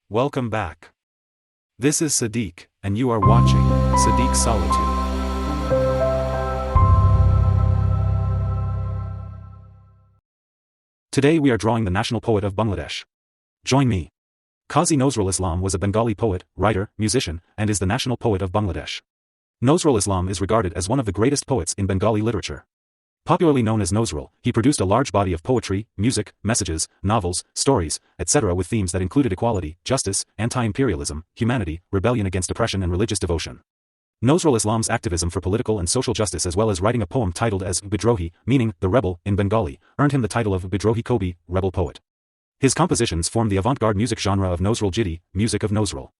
Welcome back. This is Sadiq, and you are watching Sadiqssolitude. Today we are drawing the national poet of Bangladesh. Join me. Kazi Nazrul Islam was a Bengali poet, writer, musician, and is the national poet of Bangladesh. Nazrul Islam is regarded as one of the greatest poets in Bengali literature. Popularly known as Nazrul, he produced a large body of poetry, music, messages, novels, stories, etc. with themes that included equality, justice, anti-imperialism, humanity, rebellion against oppression and religious devotion. Nazrul Islam's activism for political and social justice as well as writing a poem titled as Bidrohi, meaning the rebel, in Bengali, earned him the title of Bidrohi Kobi, rebel poet. His compositions form the avant-garde music genre of Nazrul Jidi, music of Nazrul.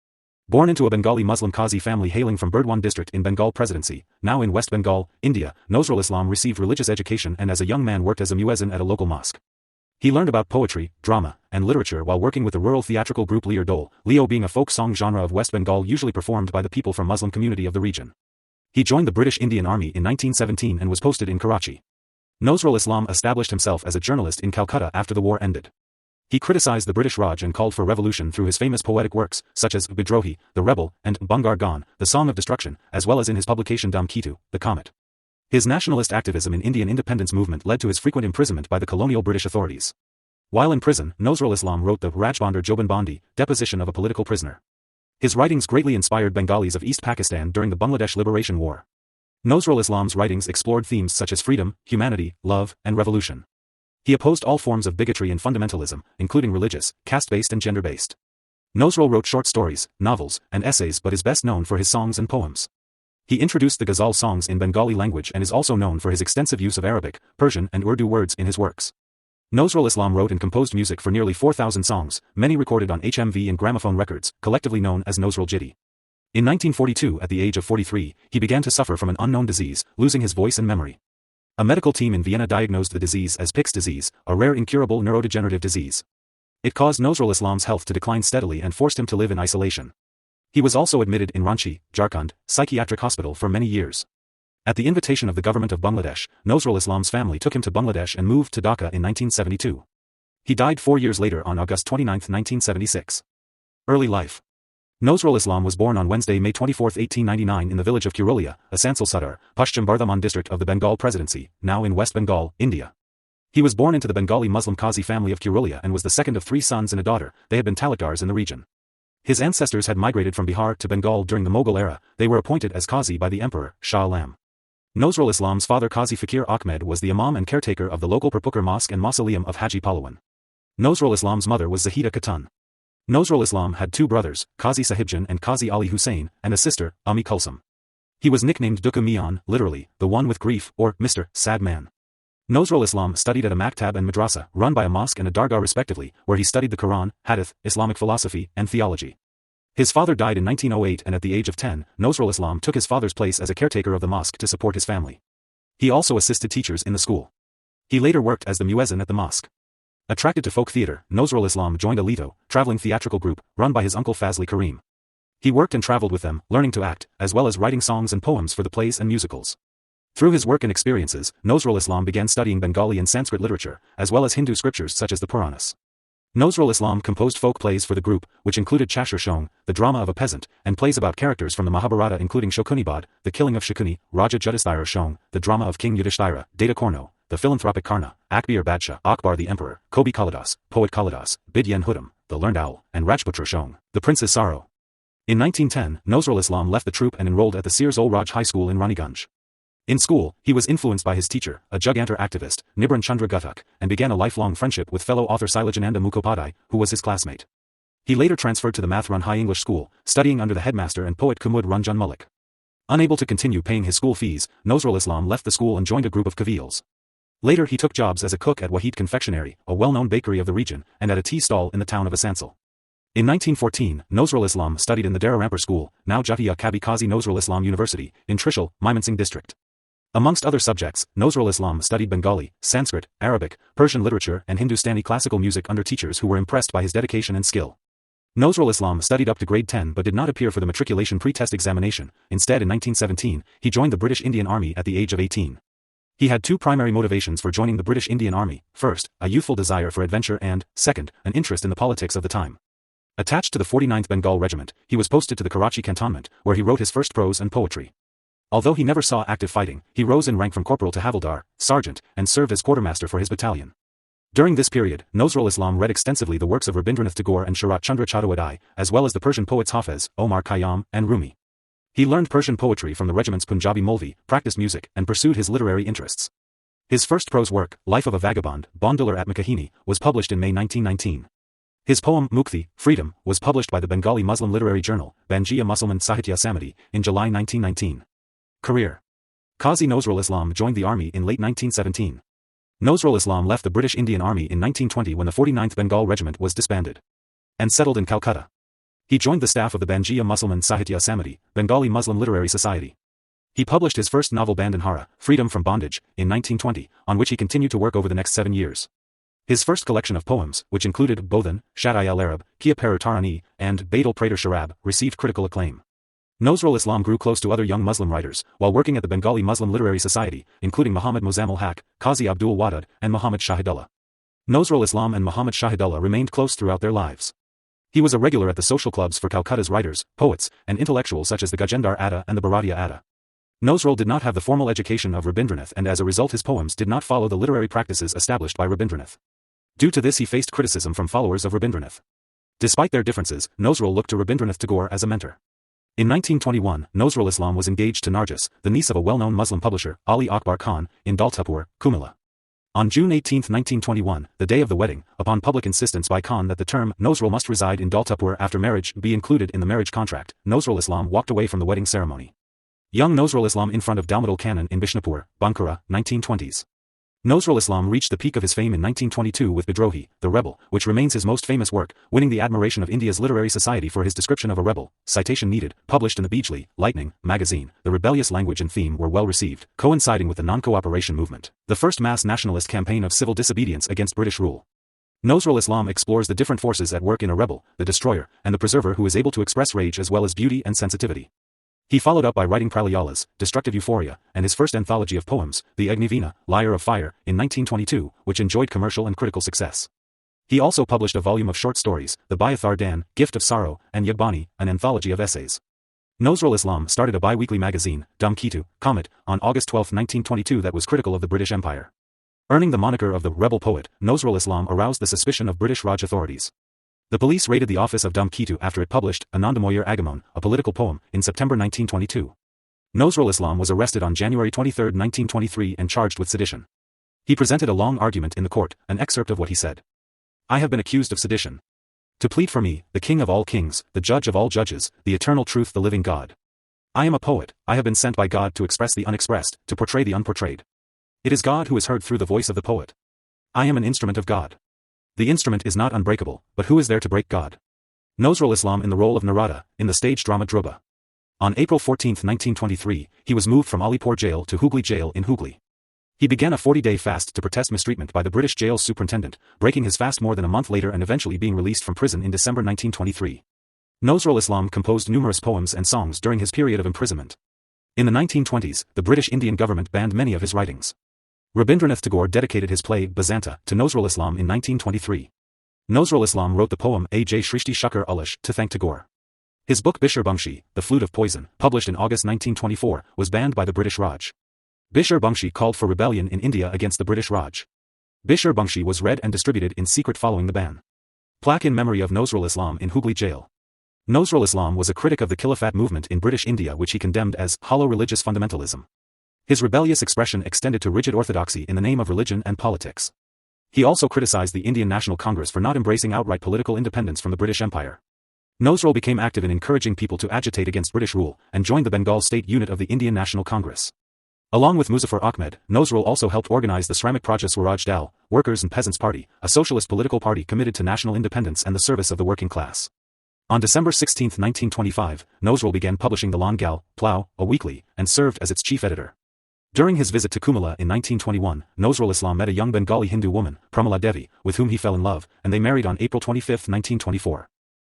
Born into a Bengali Muslim Kazi family hailing from Burdwan district in Bengal Presidency, now in West Bengal, India, Nazrul Islam received religious education and as a young man worked as a muezzin at a local mosque. He learned about poetry, drama, and literature while working with the rural theatrical group Leer Dole, Leo being a folk song genre of West Bengal usually performed by the people from Muslim community of the region. He joined the British Indian Army in 1917 and was posted in Karachi. Nazrul Islam established himself as a journalist in Calcutta after the war ended. He criticized the British Raj and called for revolution through his famous poetic works, such as Bidrohi, the Rebel, and Bangar Gan, the Song of Destruction, as well as in his publication Dam Kitu, the Comet. His nationalist activism in Indian independence movement led to his frequent imprisonment by the colonial British authorities. While in prison, Nazrul Islam wrote the Rajbandar Jobanbandi, Deposition of a Political Prisoner. His writings greatly inspired Bengalis of East Pakistan during the Bangladesh Liberation War. Nazrul Islam's writings explored themes such as freedom, humanity, love, and revolution. He opposed all forms of bigotry and fundamentalism, including religious, caste-based and gender-based. Nazrul wrote short stories, novels, and essays but is best known for his songs and poems. He introduced the ghazal songs in Bengali language and is also known for his extensive use of Arabic, Persian and Urdu words in his works. Nazrul Islam wrote and composed music for nearly 4,000 songs, many recorded on HMV and gramophone records, collectively known as Nazrul Jidi. In 1942, at the age of 43, he began to suffer from an unknown disease, losing his voice and memory. A medical team in Vienna diagnosed the disease as Pick's disease, a rare incurable neurodegenerative disease. It caused Nazrul Islam's health to decline steadily and forced him to live in isolation. He was also admitted in Ranchi, Jharkhand, psychiatric hospital for many years. At the invitation of the government of Bangladesh, Nazrul Islam's family took him to Bangladesh and moved to Dhaka in 1972. He died 4 years later on August 29, 1976. Early life. Nazrul Islam was born on Wednesday, May 24, 1899 in the village of Kurulia, Asansol Sadar, Pashchim Bardhaman district of the Bengal Presidency, now in West Bengal, India. He was born into the Bengali Muslim Kazi family of Kurulia and was the second of 3 sons and a daughter. They had been talukdars in the region. His ancestors had migrated from Bihar to Bengal during the Mughal era. They were appointed as Qazi by the Emperor, Shah Alam. Nazrul Islam's father Qazi Fakir Ahmed was the imam and caretaker of the local Prapukar Mosque and Mausoleum of Haji Palawan. Nazrul Islam's mother was Zahida Khatun. Nazrul Islam had 2 brothers, Qazi Sahibjan and Qazi Ali Hussain, and a sister, Ami Kulsum. He was nicknamed Dukha Mian, literally, the one with grief, or Mr. Sad Man. Nazrul Islam studied at a maktab and madrasa, run by a mosque and a dargah respectively, where he studied the Quran, hadith, Islamic philosophy, and theology. His father died in 1908 and at the age of 10, Nazrul Islam took his father's place as a caretaker of the mosque to support his family. He also assisted teachers in the school. He later worked as the muezzin at the mosque. Attracted to folk theatre, Nazrul Islam joined a Leto, traveling theatrical group, run by his uncle Fazli Karim. He worked and traveled with them, learning to act, as well as writing songs and poems for the plays and musicals. Through his work and experiences, Nazrul Islam began studying Bengali and Sanskrit literature, as well as Hindu scriptures such as the Puranas. Nazrul Islam composed folk plays for the group, which included Chashur Shong, the drama of a peasant, and plays about characters from the Mahabharata including Shokunibad, the killing of Shakuni, Raja Yudhishthira Shong, the drama of King Yudhishthira, Data Korno, the philanthropic Karna, Akbar Badshah, Akbar the Emperor, Kobi Kalidas, Poet Kalidas, Bidyan Hudam, the Learned Owl, and Rajputra Shong, the Prince's Sorrow. In 1910, Nazrul Islam left the troupe and enrolled at the Sears Ol Raj High School in Raniganj. In school, he was influenced by his teacher, a Jugantar activist, Nibran Chandra Guthak, and began a lifelong friendship with fellow author Sailajananda Mukhopadhyay, who was his classmate. He later transferred to the math-run High English School, studying under the headmaster and poet Kumud Ranjan Mullik. Unable to continue paying his school fees, Nazrul Islam left the school and joined a group of Kavils. Later he took jobs as a cook at Wahid Confectionery, a well-known bakery of the region, and at a tea stall in the town of Asansol. In 1914, Nazrul Islam studied in the Dara Rampur School, now Jatia Kabi Kazi Nazrul Islam University, in Trishul, Mymensingh district. Amongst other subjects, Nazrul Islam studied Bengali, Sanskrit, Arabic, Persian literature and Hindustani classical music under teachers who were impressed by his dedication and skill. Nazrul Islam studied up to grade 10 but did not appear for the matriculation pre-test examination. Instead, in 1917, he joined the British Indian Army at the age of 18. He had 2 primary motivations for joining the British Indian Army: first, a youthful desire for adventure and, second, an interest in the politics of the time. Attached to the 49th Bengal Regiment, he was posted to the Karachi cantonment, where he wrote his first prose and poetry. Although he never saw active fighting, he rose in rank from corporal to havildar, sergeant, and served as quartermaster for his battalion. During this period, Nazrul Islam read extensively the works of Rabindranath Tagore and Sharat Chandra Chattopadhyay, as well as the Persian poets Hafez, Omar Khayyam, and Rumi. He learned Persian poetry from the regiment's Punjabi Molvi, practiced music, and pursued his literary interests. His first prose work, Life of a Vagabond, Bondular at Makahini, was published in May 1919. His poem, Mukti, Freedom, was published by the Bengali Muslim literary journal, Bengali A Musliman Sahitya Samiti, in July 1919. Career. Kazi Nazrul Islam joined the army in late 1917. Nazrul Islam left the British Indian Army in 1920 when the 49th Bengal Regiment was disbanded and settled in Calcutta. He joined the staff of the Bengali A Musliman Sahitya Samiti, Bengali Muslim Literary Society. He published his first novel Bandhanhara, Freedom from Bondage, in 1920, on which he continued to work over the next 7 years. His first collection of poems, which included Bodhan, Shatai al-Arab, Kia Peru Tarani, and Badal Prater Sharab, received critical acclaim. Nazrul Islam grew close to other young Muslim writers, while working at the Bengali Muslim Literary Society, including Muhammad Muzammil Haq, Qazi Abdul Wadud, and Muhammad Shahidullah. Nazrul Islam and Muhammad Shahidullah remained close throughout their lives. He was a regular at the social clubs for Calcutta's writers, poets, and intellectuals such as the Gajendar Atta and the Bharatiya Atta. Nazrul did not have the formal education of Rabindranath, and as a result his poems did not follow the literary practices established by Rabindranath. Due to this he faced criticism from followers of Rabindranath. Despite their differences, Nazrul looked to Rabindranath Tagore as a mentor. In 1921, Nazrul Islam was engaged to Nargis, the niece of a well-known Muslim publisher, Ali Akbar Khan, in Daltapur, Kumala. On June 18, 1921, the day of the wedding, upon public insistence by Khan that the term Nazrul must reside in Daltapur after marriage be included in the marriage contract, Nazrul Islam walked away from the wedding ceremony. Young Nazrul Islam in front of Dalmadal Cannon in Bishnupur, Bankura, 1920s. Nazrul Islam reached the peak of his fame in 1922 with Bidrohi, The Rebel, which remains his most famous work, winning the admiration of India's Literary Society for his description of a rebel. Citation needed, published in the Bijli, Lightning, magazine. The rebellious language and theme were well received, coinciding with the non-cooperation movement, the first mass nationalist campaign of civil disobedience against British rule. Nazrul Islam explores the different forces at work in a rebel, the destroyer, and the preserver who is able to express rage as well as beauty and sensitivity. He followed up by writing Pralayalas, Destructive Euphoria, and his first anthology of poems, The Agnivina, Lyre of Fire, in 1922, which enjoyed commercial and critical success. He also published a volume of short stories, The Bayathar Dan, Gift of Sorrow, and Yagbani, an anthology of essays. Nazrul Islam started a bi-weekly magazine, Dum Kitu, Comet, on August 12, 1922 that was critical of the British Empire. Earning the moniker of the rebel poet, Nazrul Islam aroused the suspicion of British Raj authorities. The police raided the office of Dum Kitu after it published Anandamoyer Agamon, a political poem, in September 1922. Nazrul Islam was arrested on January 23, 1923 and charged with sedition. He presented a long argument in the court, an excerpt of what he said. I have been accused of sedition. To plead for me, the king of all kings, the judge of all judges, the eternal truth, the living God. I am a poet, I have been sent by God to express the unexpressed, to portray the unportrayed. It is God who is heard through the voice of the poet. I am an instrument of God. The instrument is not unbreakable, but who is there to break God? Nazrul Islam in the role of Narada, in the stage drama Dhruba. On April 14, 1923, he was moved from Alipur jail to Hooghly jail in Hooghly. He began a 40-day fast to protest mistreatment by the British jail's superintendent, breaking his fast more than a month later and eventually being released from prison in December 1923. Nazrul Islam composed numerous poems and songs during his period of imprisonment. In the 1920s, the British Indian government banned many of his writings. Rabindranath Tagore dedicated his play, Bazanta, to Nazrul Islam in 1923. Nazrul Islam wrote the poem A.J. Shrishti Shukar Ulish to thank Tagore. His book Bishar Bungshi, The Flute of Poison, published in August 1924, was banned by the British Raj. Bishar Bungshi called for rebellion in India against the British Raj. Bishar Bungshi was read and distributed in secret following the ban. Plaque in memory of Nazrul Islam in Hooghly jail. Nazrul Islam was a critic of the Khilafat movement in British India, which he condemned as hollow religious fundamentalism. His rebellious expression extended to rigid orthodoxy in the name of religion and politics. He also criticized the Indian National Congress for not embracing outright political independence from the British Empire. Nazrul became active in encouraging people to agitate against British rule, and joined the Bengal state unit of the Indian National Congress. Along with Muzaffar Ahmed, Nazrul also helped organize the Shramik Praja Swaraj Dal, Workers' and Peasants' Party, a socialist political party committed to national independence and the service of the working class. On December 16, 1925, Nazrul began publishing the Lan Gal, Plough, a weekly, and served as its chief editor. During his visit to Kumala in 1921, Nazrul Islam met a young Bengali Hindu woman, Pramila Devi, with whom he fell in love, and they married on April 25, 1924.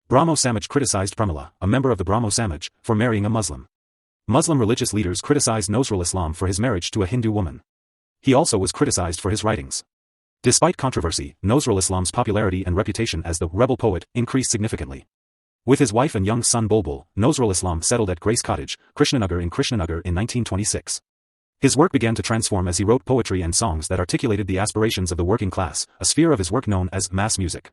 Brahmo Samaj criticized Pramila, a member of the Brahmo Samaj, for marrying a Muslim. Muslim religious leaders criticized Nazrul Islam for his marriage to a Hindu woman. He also was criticized for his writings. Despite controversy, Nazrul Islam's popularity and reputation as the rebel poet increased significantly. With his wife and young son Bulbul, Nazrul Islam settled at Grace Cottage, Krishnanagar in 1926. His work began to transform as he wrote poetry and songs that articulated the aspirations of the working class, a sphere of his work known as mass music.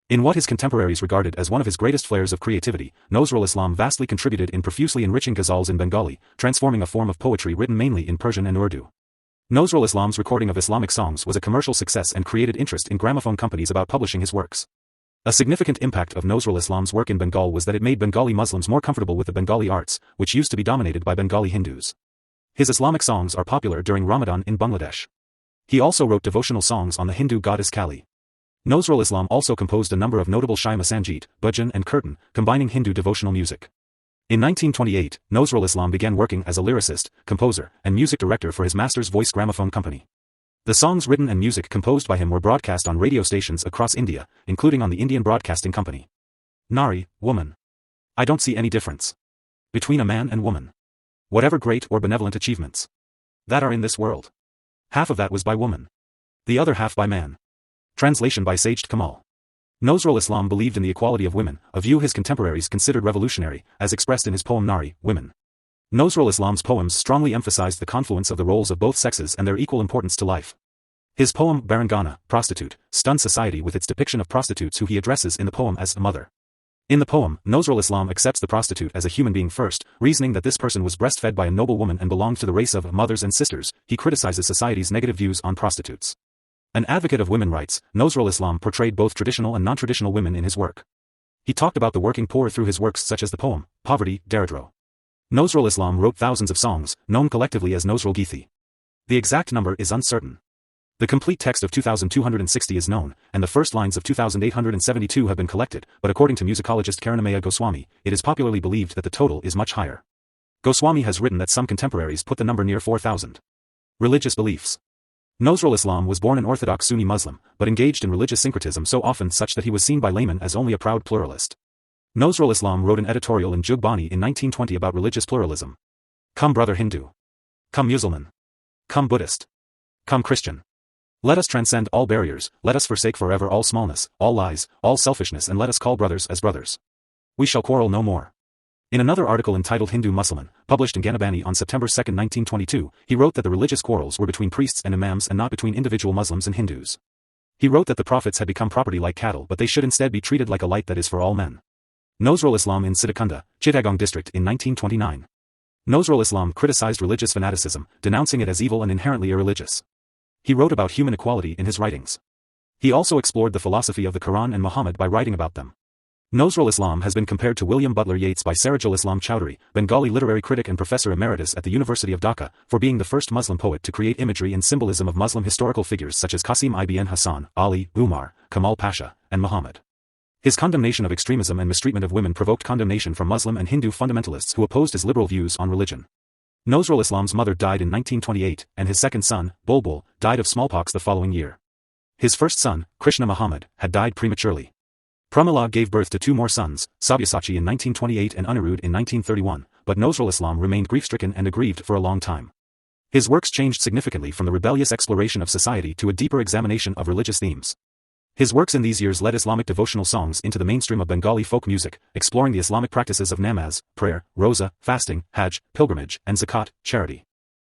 In what his contemporaries regarded as one of his greatest flares of creativity, Nazrul Islam vastly contributed in profusely enriching ghazals in Bengali, transforming a form of poetry written mainly in Persian and Urdu. Nazrul Islam's recording of Islamic songs was a commercial success and created interest in gramophone companies about publishing his works. A significant impact of Nazrul Islam's work in Bengal was that it made Bengali Muslims more comfortable with the Bengali arts, which used to be dominated by Bengali Hindus. His Islamic songs are popular during Ramadan in Bangladesh. He also wrote devotional songs on the Hindu goddess Kali. Nazrul Islam also composed a number of notable Shai Masanjit, Bhajan and Kirtan, combining Hindu devotional music. In 1928, Nazrul Islam began working as a lyricist, composer, and music director for his master's voice gramophone company. The songs written and music composed by him were broadcast on radio stations across India, including on the Indian Broadcasting Company. Nari, woman. I don't see any difference between a man and woman. Whatever great or benevolent achievements that are in this world, half of that was by woman, the other half by man. Translation by Sajid Kamal. Nazrul Islam believed in the equality of women, a view his contemporaries considered revolutionary, as expressed in his poem Nari, Women. Nazrul Islam's poems strongly emphasized the confluence of the roles of both sexes and their equal importance to life. His poem Barangana, Prostitute, stuns society with its depiction of prostitutes who he addresses in the poem as a mother. In the poem, Nazrul Islam accepts the prostitute as a human being first, reasoning that this person was breastfed by a noble woman and belonged to the race of mothers and sisters. He criticizes society's negative views on prostitutes. An advocate of women's rights, Nazrul Islam portrayed both traditional and non-traditional women in his work. He talked about the working poor through his works such as the poem, Poverty, Daridro. Nazrul Islam wrote thousands of songs, known collectively as Nazrul Githi. The exact number is uncertain. The complete text of 2,260 is known, and the first lines of 2,872 have been collected, but according to musicologist Karanamaya Goswami, it is popularly believed that the total is much higher. Goswami has written that some contemporaries put the number near 4,000. Religious beliefs. Nazrul Islam was born an Orthodox Sunni Muslim, but engaged in religious syncretism so often such that he was seen by laymen as only a proud pluralist. Nazrul Islam wrote an editorial in Jugbani in 1920 about religious pluralism. Come brother Hindu. Come Muslim. Come Buddhist. Come Christian. Let us transcend all barriers, let us forsake forever all smallness, all lies, all selfishness and let us call brothers as brothers. We shall quarrel no more. In another article entitled Hindu Musliman, published in Ganabani on September 2, 1922, he wrote that the religious quarrels were between priests and imams and not between individual Muslims and Hindus. He wrote that the prophets had become property like cattle but they should instead be treated like a light that is for all men. Nazrul Islam in Siddhakunda, Chittagong district in 1929. Nazrul Islam criticized religious fanaticism, denouncing it as evil and inherently irreligious. He wrote about human equality in his writings. He also explored the philosophy of the Quran and Muhammad by writing about them. Nazrul Islam has been compared to William Butler Yeats by Sirajul Islam Chowdhury, Bengali literary critic and professor emeritus at the University of Dhaka, for being the first Muslim poet to create imagery and symbolism of Muslim historical figures such as Qasim ibn Hassan, Ali, Umar, Kamal Pasha, and Muhammad. His condemnation of extremism and mistreatment of women provoked condemnation from Muslim and Hindu fundamentalists who opposed his liberal views on religion. Nazrul Islam's mother died in 1928, and his second son, Bulbul, died of smallpox the following year. His first son, Krishna Muhammad, had died prematurely. Pramila gave birth to two more sons, Sabyasachi in 1928 and Anirudh in 1931, but Nazrul Islam remained grief-stricken and aggrieved for a long time. His works changed significantly from the rebellious exploration of society to a deeper examination of religious themes. His works in these years led Islamic devotional songs into the mainstream of Bengali folk music, exploring the Islamic practices of namaz, prayer, roza, fasting, hajj, pilgrimage, and zakat, charity.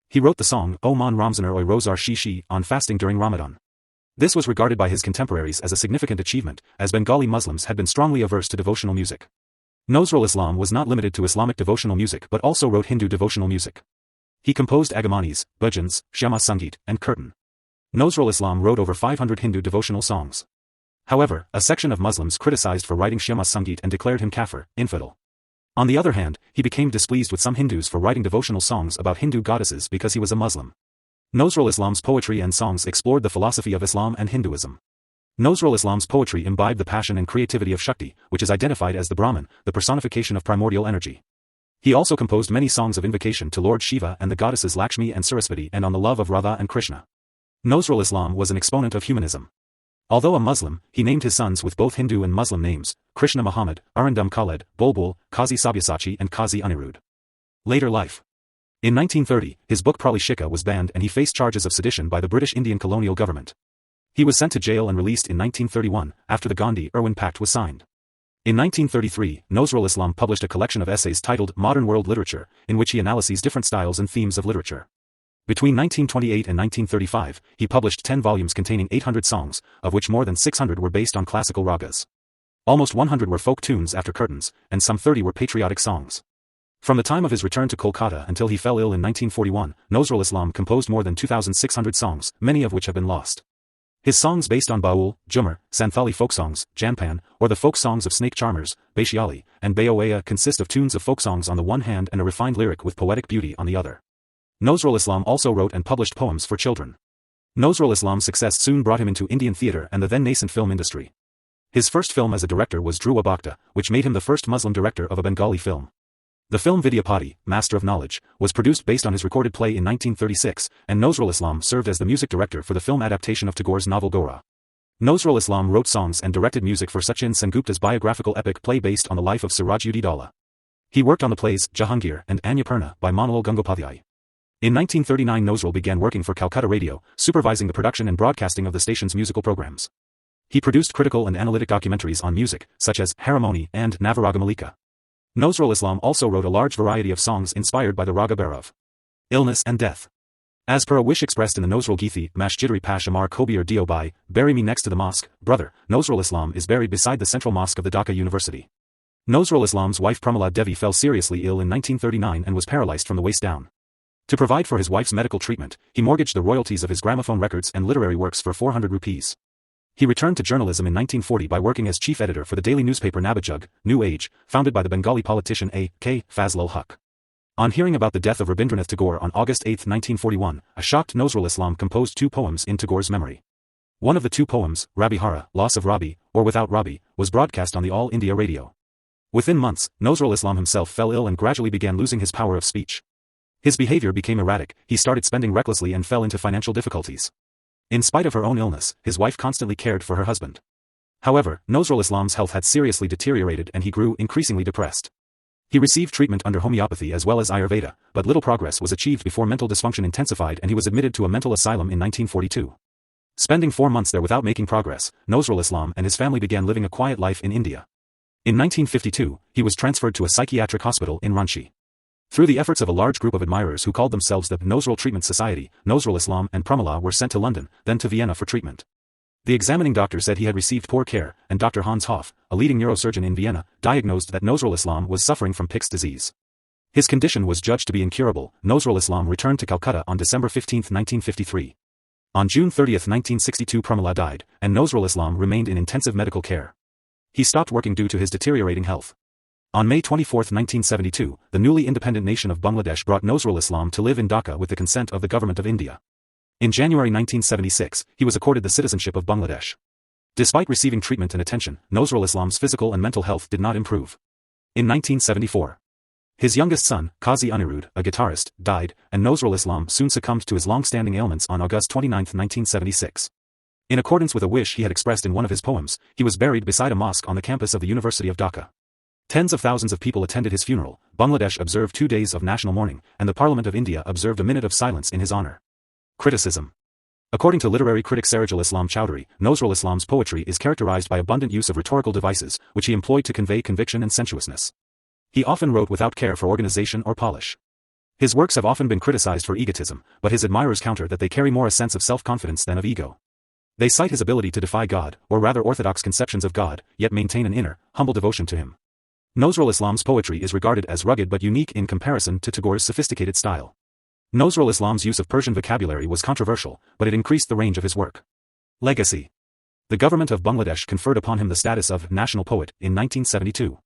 He wrote the song O Man Ramzanar Oy Rozar Shishi on fasting during Ramadan. This was regarded by his contemporaries as a significant achievement, as Bengali Muslims had been strongly averse to devotional music. Nazrul Islam was not limited to Islamic devotional music but also wrote Hindu devotional music. He composed agamanis, bhajans, Shyama Sangeet, and Kirtan. Nazrul Islam wrote over 500 Hindu devotional songs. However, a section of Muslims criticized for writing Shyama Sangeet and declared him kafir, infidel. On the other hand, he became displeased with some Hindus for writing devotional songs about Hindu goddesses because he was a Muslim. Nazrul Islam's poetry and songs explored the philosophy of Islam and Hinduism. Nazrul Islam's poetry imbibed the passion and creativity of Shakti, which is identified as the Brahman, the personification of primordial energy. He also composed many songs of invocation to Lord Shiva and the goddesses Lakshmi and Saraswati and on the love of Radha and Krishna. Nazrul Islam was an exponent of humanism. Although a Muslim, he named his sons with both Hindu and Muslim names, Krishna Muhammad, Arindam Khaled, Bulbul, Kazi Sabyasachi and Kazi Anirudh. Later life. In 1930, his book Prali Shika was banned and he faced charges of sedition by the British Indian colonial government. He was sent to jail and released in 1931, after the Gandhi-Irwin Pact was signed. In 1933, Nazrul Islam published a collection of essays titled Modern World Literature, in which he analyses different styles and themes of literature. Between 1928 and 1935, he published 10 volumes containing 800 songs, of which more than 600 were based on classical ragas. Almost 100 were folk tunes after curtains, and some 30 were patriotic songs. From the time of his return to Kolkata until he fell ill in 1941, Nazrul Islam composed more than 2,600 songs, many of which have been lost. His songs based on Baul, Jumar, Santhali folk songs, Janpan, or the folk songs of snake charmers, Baishiali, and Bayoaya consist of tunes of folk songs on the one hand and a refined lyric with poetic beauty on the other. Nazrul Islam also wrote and published poems for children. Nazrul Islam's success soon brought him into Indian theatre and the then nascent film industry. His first film as a director was Dhruva Bhakta, which made him the first Muslim director of a Bengali film. The film Vidyapati, Master of Knowledge, was produced based on his recorded play in 1936, and Nazrul Islam served as the music director for the film adaptation of Tagore's novel Gora. Nazrul Islam wrote songs and directed music for Sachin Sengupta's biographical epic play based on the life of Siraj-ud Dowla. He worked on the plays Jahangir and Anyapurna by Manolal Gangopadhyay. In 1939 Nazrul began working for Calcutta Radio, supervising the production and broadcasting of the station's musical programs. He produced critical and analytic documentaries on music, such as Haramoni and Navaragamalika. Nazrul Islam also wrote a large variety of songs inspired by the Raga Bhairav. Illness and death. As per a wish expressed in the Nazrul Githi, Masjidri Pash Amar Kobi or Dio Bai, bury me next to the mosque, brother. Nazrul Islam is buried beside the central mosque of the Dhaka University. Nazrul Islam's wife Pramila Devi fell seriously ill in 1939 and was paralyzed from the waist down. To provide for his wife's medical treatment, he mortgaged the royalties of his gramophone records and literary works for 400 rupees. He returned to journalism in 1940 by working as chief editor for the daily newspaper Nabajug, New Age, founded by the Bengali politician A.K. Fazlul Huq. On hearing about the death of Rabindranath Tagore on August 8, 1941, a shocked Nazrul Islam composed 2 poems in Tagore's memory. One of the 2 poems, Rabi Hara, Loss of Rabi, or Without Rabi, was broadcast on the All India radio. Within months, Nazrul Islam himself fell ill and gradually began losing his power of speech. His behavior became erratic, he started spending recklessly and fell into financial difficulties. In spite of her own illness, his wife constantly cared for her husband. However, Nazrul Islam's health had seriously deteriorated and he grew increasingly depressed. He received treatment under homeopathy as well as Ayurveda, but little progress was achieved before mental dysfunction intensified and he was admitted to a mental asylum in 1942. Spending 4 months there without making progress, Nazrul Islam and his family began living a quiet life in India. In 1952, he was transferred to a psychiatric hospital in Ranchi. Through the efforts of a large group of admirers who called themselves the Nazrul Treatment Society, Nazrul Islam and Pramila were sent to London, then to Vienna for treatment. The examining doctor said he had received poor care, and Dr. Hans Hoff, a leading neurosurgeon in Vienna, diagnosed that Nazrul Islam was suffering from Pick's disease. His condition was judged to be incurable. Nazrul Islam returned to Calcutta on December 15, 1953. On June 30, 1962 Pramila died, and Nazrul Islam remained in intensive medical care. He stopped working due to his deteriorating health. On May 24, 1972, the newly independent nation of Bangladesh brought Nazrul Islam to live in Dhaka with the consent of the government of India. In January 1976, he was accorded the citizenship of Bangladesh. Despite receiving treatment and attention, Nazrul Islam's physical and mental health did not improve. In 1974, his youngest son, Kazi Nazrul, a guitarist, died, and Nazrul Islam soon succumbed to his long-standing ailments on August 29, 1976. In accordance with a wish he had expressed in one of his poems, he was buried beside a mosque on the campus of the University of Dhaka. Tens of thousands of people attended his funeral. Bangladesh observed 2 days of national mourning, and the Parliament of India observed a minute of silence in his honor. Criticism. According to literary critic Sirajul Islam Chowdhury, Nazrul Islam's poetry is characterized by abundant use of rhetorical devices, which he employed to convey conviction and sensuousness. He often wrote without care for organization or polish. His works have often been criticized for egotism, but his admirers counter that they carry more a sense of self-confidence than of ego. They cite his ability to defy God, or rather orthodox conceptions of God, yet maintain an inner, humble devotion to him. Nazrul Islam's poetry is regarded as rugged but unique in comparison to Tagore's sophisticated style. Nazrul Islam's use of Persian vocabulary was controversial, but it increased the range of his work. Legacy. The government of Bangladesh conferred upon him the status of national poet in 1972.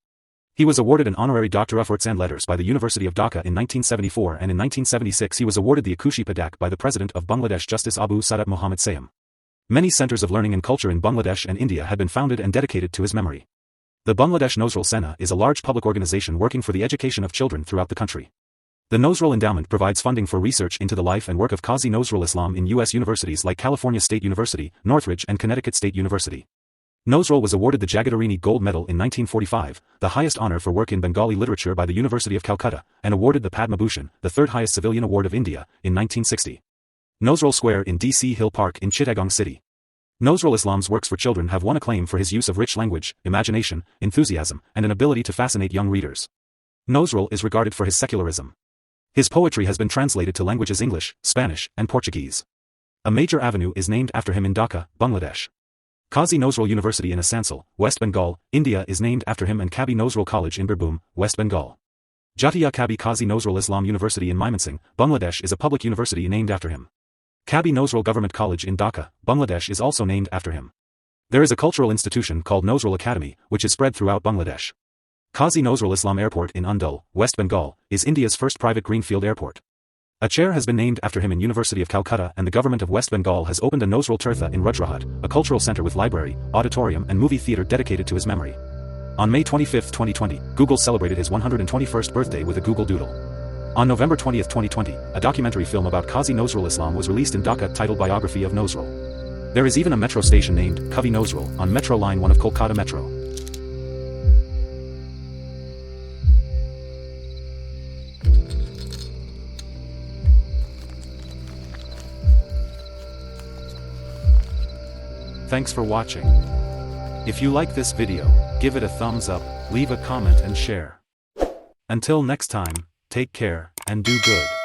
He was awarded an honorary Doctor of Arts and Letters by the University of Dhaka in 1974, and in 1976 he was awarded the Akushi Padak by the President of Bangladesh Justice Abu Sadat Mohammad Sayam. Many centers of learning and culture in Bangladesh and India had been founded and dedicated to his memory. The Bangladesh Nazrul Sena is a large public organization working for the education of children throughout the country. The Nazrul Endowment provides funding for research into the life and work of Kazi Nazrul Islam in U.S. universities like California State University, Northridge and Connecticut State University. Nazrul was awarded the Jagadarini Gold Medal in 1945, the highest honor for work in Bengali literature by the University of Calcutta, and awarded the Padma Bhushan, the third highest civilian award of India, in 1960. Nazrul Square in D.C. Hill Park in Chittagong City. Nazrul Islam's works for children have won acclaim for his use of rich language, imagination, enthusiasm, and an ability to fascinate young readers. Nazrul is regarded for his secularism. His poetry has been translated to languages English, Spanish, and Portuguese. A major avenue is named after him in Dhaka, Bangladesh. Kazi Nazrul University in Asansol, West Bengal, India is named after him, and Kabi Nazrul College in Birbhum, West Bengal. Jatiya Kabi Kazi Nazrul Islam University in Mymensingh, Bangladesh is a public university named after him. Kabi Nazrul Government College in Dhaka, Bangladesh is also named after him. There is a cultural institution called Nazrul Academy, which is spread throughout Bangladesh. Kazi Nazrul Islam Airport in Undul, West Bengal, is India's first private greenfield airport. A chair has been named after him in University of Calcutta, and the government of West Bengal has opened a Nazrul Tirtha in Rajrahat, a cultural center with library, auditorium and movie theater dedicated to his memory. On May 25, 2020, Google celebrated his 121st birthday with a Google Doodle. On November 20, 2020, a documentary film about Kazi Nazrul Islam was released in Dhaka titled Biography of Nazrul. There is even a metro station named Kavi Nazrul on Metro Line 1 of Kolkata Metro. Thanks for watching. If you like this video, give it a thumbs up, leave a comment and share. Until next time, take care, and do good.